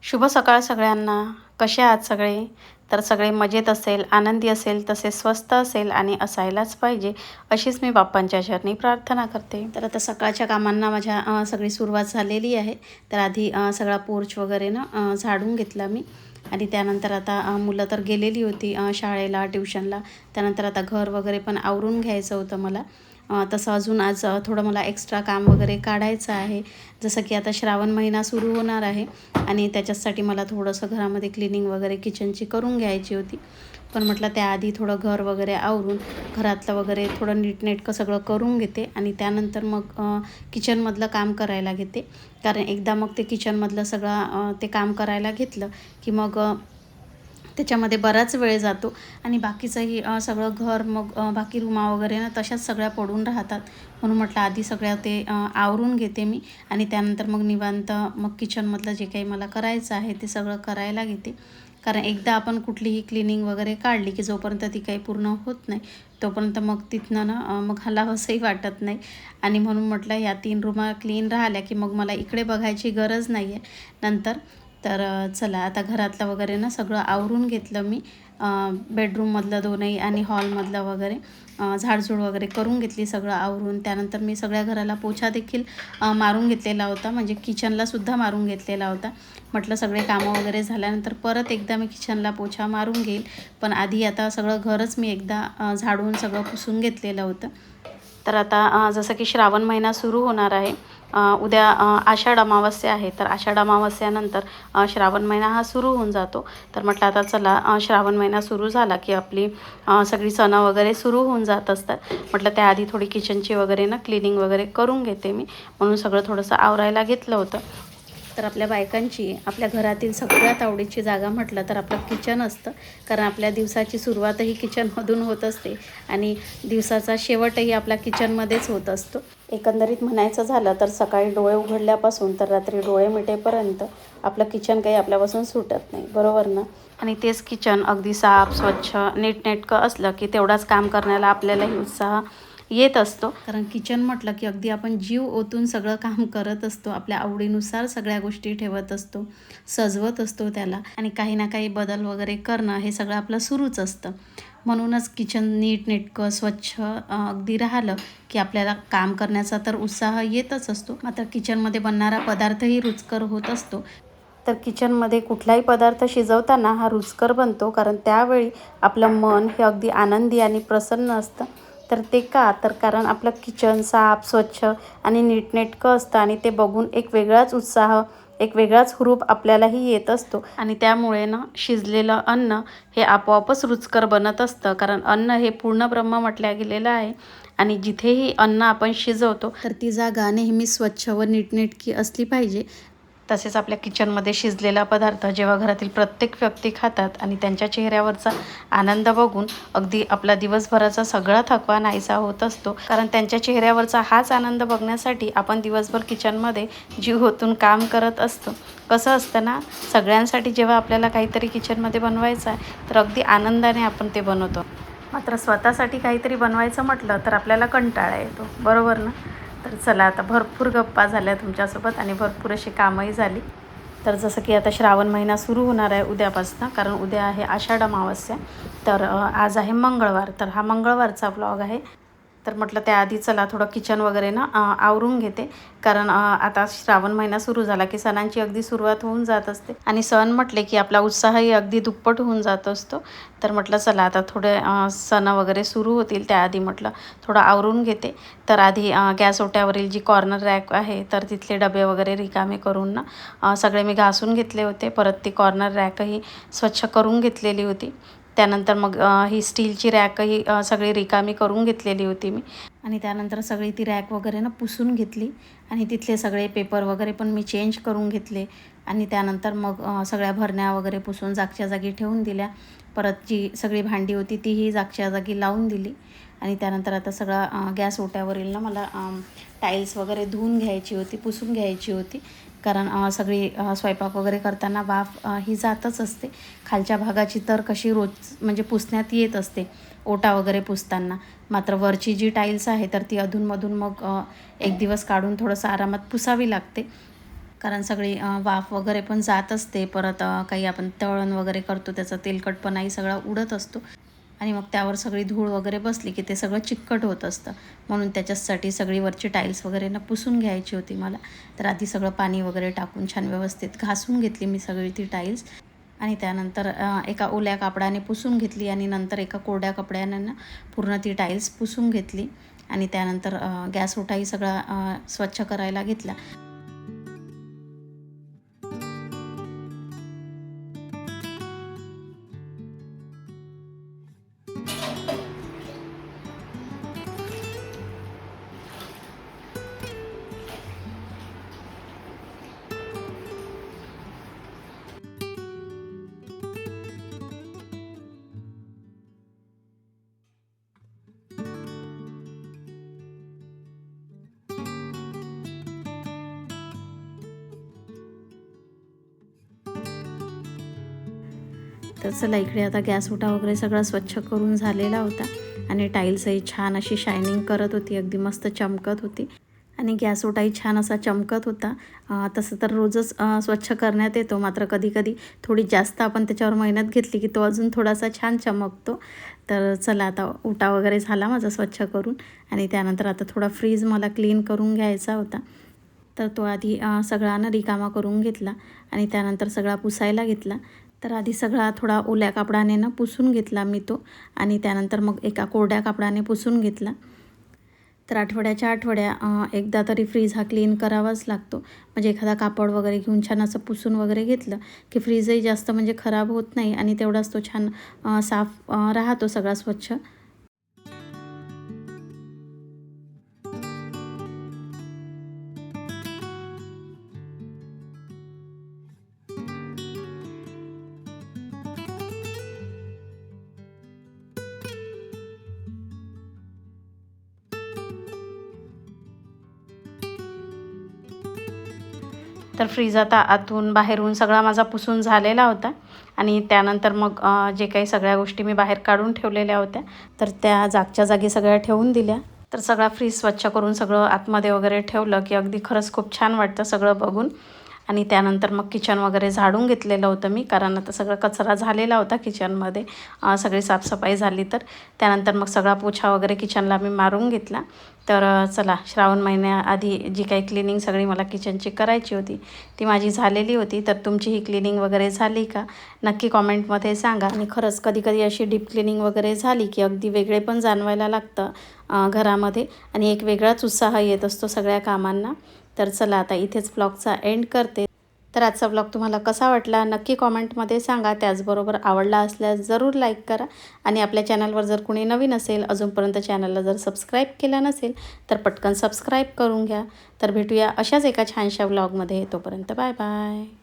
शुभ सकाळ सगळ्यांना. कसे आहात सगळे? तर सगळे मजेत असेल, आनंदी असेल, तसेच स्वस्त असेल आणि असायलाच पाहिजे, अशीच मी बाप्पांच्या चरणी प्रार्थना करते. तर आता सकाळच्या कामांना माझ्या सगळी सुरुवात झालेली आहे. तर आधी सगळा पोर्च वगैरे ना झाडून घेतला मी आणि त्यानंतर आता मुलं तर गेलेली होती शाळेला, ट्युशनला. त्यानंतर आता घर वगैरे पण आवरून घ्यायचं होतं मला. तसं अजून आज थोडं मला एक्स्ट्रा काम वगैरे काढायचं आहे. जसं की आता श्रावण महिना सुरू होणार आहे आणि त्याच्यासाठी मला थोडंसं घरामध्ये क्लिनिंग वगैरे किचनची करून घ्यायची होती. पण म्हटलं त्याआधी थोडं घर वगैरे आवरून घरातलं वगैरे थोडं नीटनेटकं सगळं करून घेते आणि त्यानंतर मग किचनमधलं काम करायला घेते. कारण एकदा मग ते किचनमधलं सगळं ते काम करायला घेतलं की मग त्याच्यामध्ये बराच वेळ जातो आणि बाकीचंही सगळं घर मग बाकी रूमा वगैरे ना तशाच सगळ्या पडून राहतात. म्हणून म्हटलं आधी सगळ्या ते आवरून घेते मी आणि त्यानंतर मग निवांत मग किचनमधलं जे काही मला करायचं आहे ते सगळं करायला घेते. कारण एकदा आपण कुठलीही क्लिनिंग वगैरे काढली की जोपर्यंत ती काही पूर्ण होत नाही तोपर्यंत मग तिथनं ना मग हलावंसंही वाटत नाही. आणि म्हणून म्हटलं ह्या 3 रूमा क्लीन राहिल्या की मग मला इकडे बघायची गरज नाही आहे नंतर. तर चला आता घरातलं वगैरे ना सगळं आवरून घेतलं मी. बेडरूममधलं दोनही आणि हॉलमधलं वगैरे झाडझूड वगैरे करून घेतली सगळं आवरून. त्यानंतर मी सगळ्या घराला पोछा देखील मारून घेतलेला होता, म्हणजे किचनलासुद्धा मारून घेतलेला होता. म्हटलं सगळे कामं वगैरे झाल्यानंतर परत एकदा मी किचनला पोछा मारून घेईल. पण आधी आता सगळं घरच मी एकदा झाडून सगळं पुसून घेतलेलं होतं. तर आता जसं की श्रावण महिना सुरू होणार आहे. उद्या आषाढ अमावस्या आहे. तर आषाढ अमावस्यानंतर श्रावण महिना हा सुरू होऊन जातो. तर म्हटलं आता चला श्रावण महिना सुरू झाला की आपली सगळी सणं वगैरे सुरू होऊन जात असतात. म्हटलं त्याआधी थोडी किचनची वगैरे ना क्लिनिंग वगैरे करून घेते मी, म्हणून सगळं थोडंसं आवरायला घेतलं होतं. तर आपल्या बायकांची आपल्या घरातील सगळ्यात आवडीची जागा म्हटलं तर आपलं किचन असतं. कारण आपल्या दिवसाची सुरुवातही किचनमधून होत असते आणि दिवसाचा शेवटही आपल्या किचनमध्येच होत असतो. एकंदरीत म्हणायचं झालं तर सकाळी डोळे उघडल्यापासून तर रात्री डोळे मिटेपर्यंत आपलं किचन काही आपल्यापासून सुटत नाही, बरोबर ना? आणि तेच किचन अगदी साफ स्वच्छ नीटनेटकं असलं की तेवढाच काम करण्याला आपल्यालाही उत्साह येत असतो. कारण किचन म्हटलं की अगदी आपण जीव ओतून सगळं काम करत असतो. आपल्या आवडीनुसार सगळ्या गोष्टी ठेवत असतो, सजवत असतो त्याला आणि काही ना काही बदल वगैरे करणं हे सगळं आपलं सुरूच असतं. म्हणूनच किचन नीटनेटकं स्वच्छ अगदी राहिलं की आपल्याला काम करण्याचा तर उत्साह येतच असतो. मात्र किचनमध्ये बनणारा पदार्थही रुचकर होत असतो. तर किचनमध्ये कुठलाही पदार्थ शिजवताना हा रुचकर बनतो, कारण त्यावेळी आपलं मन हे अगदी आनंदी आणि प्रसन्न असतं. तर ते का? तर कारण आपलं किचन साफ, स्वच्छ आणि नीटनेटकं असतं आणि ते बघून एक वेगळाच उत्साह, एक वेगळाच हुरूप आपल्यालाही येत असतो आणि त्यामुळे ना शिजलेलं अन्न हे आपोआपच रुचकर बनत असतं. कारण अन्न हे पूर्ण ब्रह्म म्हटलं गेलेलं आहे आणि जिथेही अन्न आपण शिजवतो तर ती जागा नेहमी स्वच्छ व नीटनेटकी असली पाहिजे. तसेच आपल्या किचनमध्ये शिजलेला पदार्थ जेव्हा घरातील प्रत्येक व्यक्ती खातात आणि त्यांच्या चेहऱ्यावरचा आनंद बघून अगदी आपला दिवसभराचा सगळा थकवा नाहीसा होत असतो. कारण त्यांच्या चेहऱ्यावरचा हाच आनंद बघण्यासाठी आपण दिवसभर किचनमध्ये जीव ओतून काम करत असतो. कसं असतं ना, सगळ्यांसाठी जेव्हा आपल्याला काहीतरी किचनमध्ये बनवायचं आहे तर अगदी आनंदाने आपण ते बनवतो. मात्र स्वतःसाठी काहीतरी बनवायचं म्हटलं तर आपल्याला कंटाळा येतो, बरोबर ना? तर चला आता भरपूर गप्पा झाल्या तुमच्यासोबत आणि भरपूर अशी कामंही झाली. तर जसं की आता श्रावण महिना सुरू होणार आहे उद्यापासून, कारण उद्या आहे आषाढ अमावस्या. तर आज आहे मंगळवार. तर हा मंगळवारचा व्लॉग आहे. तर म्हटलं त्याआधी चला थोडं किचन वगैरे ना आवरून घेते. कारण आता श्रावण महिना सुरू झाला की सणांची अगदी सुरुवात होऊन जात असते आणि सण म्हटले की आपला उत्साहही अगदी दुप्पट होऊन जात असतो. तर म्हटलं चला आता थोडे सण वगैरे सुरू होतील त्याआधी म्हटलं थोडं आवरून घेते. तर आधी गॅस ओट्यावरील जी कॉर्नर रॅक आहे तर तिथले डबे वगैरे रिकामे करून ना सगळे मी घासून घेतले होते. परत ती कॉर्नर रॅकही स्वच्छ करून घेतलेली होती. त्यानंतर मग ही स्टीलची रॅकही सगळी रिकामी करून घेतलेली होती मी आणि त्यानंतर सगळी ती रॅक वगैरे ना पुसून घेतली आणि तिथले सगळे पेपर वगैरे पण मी चेंज करून घेतले आणि त्यानंतर मग सगळ्या भरण्या वगैरे पुसून जागच्या जागी ठेवून दिल्या. परत जी सगळी भांडी होती तीही जागच्या जागी लावून दिली आणि त्यानंतर आता सगळा गॅस ओट्यावरील ना मला टाईल्स वगैरे धुवून घ्यायची होती, पुसून घ्यायची होती. कारण सगळी स्वयंपाक वगैरे करताना वाफ ही जातच असते. खालच्या भागाची तर कशी रोज म्हणजे पुसण्यात येत असते ओटा वगैरे पुसताना. मात्र वरची जी टाईल्स आहे तर ती अधूनमधून मग एक दिवस काढून थोडंसं आरामात पुसावी लागते. कारण सगळी वाफ वगैरे पण जात असते. परत काही आपण तळण वगैरे करतो त्याचा तेलकटपणाही सगळा उडत असतो आणि मग त्यावर सगळी धूळ वगैरे बसली की ते सगळं चिकट होत असतं. म्हणून त्याच्यासाठी सगळी वरची टाईल्स वगैरे ना पुसून घ्यायची होती मला. तर आधी सगळं पाणी वगैरे टाकून छान व्यवस्थित घासून घेतली मी सगळी ती टाईल्स आणि त्यानंतर एका ओल्या कापडाने पुसून घेतली आणि नंतर एका कोरड्या कपड्याने ना पूर्ण ती टाईल्स पुसून घेतली आणि त्यानंतर गॅस ओटाही सगळा स्वच्छ करायला घेतला. तर चला इकडे आता गॅस ओटा वगैरे सगळा स्वच्छ करून झालेला होता आणि टाईल्सही छान अशी शायनिंग करत होती, अगदी मस्त चमकत होती आणि गॅस ओटाही छान असा चमकत होता. तसं तर रोजच स्वच्छ करण्यात येतो, मात्र कधीकधी थोडी जास्त आपण त्याच्यावर मेहनत घेतली की तो अजून थोडासा छान चमकतो. तर चला आता ओटा वगैरे झाला माझा स्वच्छ करून आणि त्यानंतर आता थोडा फ्रीज मला क्लीन करून घ्यायचा होता. तर तो आधी सगळा ना रिकामा करून घेतला आणि त्यानंतर सगळा पुसायला घेतला. तर आधी सगळा थोडा ओल्या कापडाने ना पुसून घेतला मी तो आणि त्यानंतर मग एका कोरड्या कापडाने पुसून घेतला. तर आठवड्याच्या आठवड्या एकदा तरी फ्रीज हा क्लीन करावाच लागतो. म्हणजे एखादा कापड वगैरे घेऊन छान असं पुसून वगैरे घेतलं की फ्रीजही जास्त म्हणजे खराब होत नाही आणि तेवढाच तो छान साफ राहतो सगळा स्वच्छ. तर फ्रीज आता आतून बाहेरून सगळा माझा पुसून झालेला होता आणि त्यानंतर मग जे काही सगळ्या गोष्टी मी बाहेर काढून ठेवलेल्या होत्या तर त्या जागच्या जागी सगळ्या ठेवून दिल्या. तर सगळा फ्रीज स्वच्छ करून सगळं आतमध्ये वगैरे ठेवलं की अगदी खरंच खूप छान वाटतं सगळं बघून. आणि त्यानंतर मग किचन वगैरे झाडून घेतलेलं होतं मी, कारण आता सगळा कचरा झालेला होता किचनमध्ये. सगळी साफसफाई झाली तर त्यानंतर मग सगळा पोछा वगैरे किचनला मी मारून घेतला. तर चला श्रावण महिन्याआधी जी काही क्लिनिंग सगळी मला किचनची करायची होती ती माझी झालेली होती. तर तुमची ही क्लिनिंग वगैरे झाली का नक्की कॉमेंटमध्ये सांगा. आणि खरंच कधीकधी अशी डीप क्लिनिंग वगैरे झाली की अगदी वेगळे पण जाणवायला लागतं घरामध्ये आणि एक वेगळाच उत्साह येत असतो सगळ्या कामांना. तर चला आता इथेच ब्लॉगचा एंड करते. तर आजचा ब्लॉग तुम्हाला कसा वाटला नक्की कॉमेंटमध्ये सांगा. त्याचबरोबर आवडला असल्यास जरूर लाईक करा आणि आपल्या चॅनलवर जर कोणी नवीन असेल अजूनपर्यंत चॅनलला जर सबस्क्राईब केलं नसेल तर पटकन सबस्क्राईब करून घ्या. तर भेटूया अशाच एका छानशा ब्लॉगमध्ये. तोपर्यंत बाय बाय.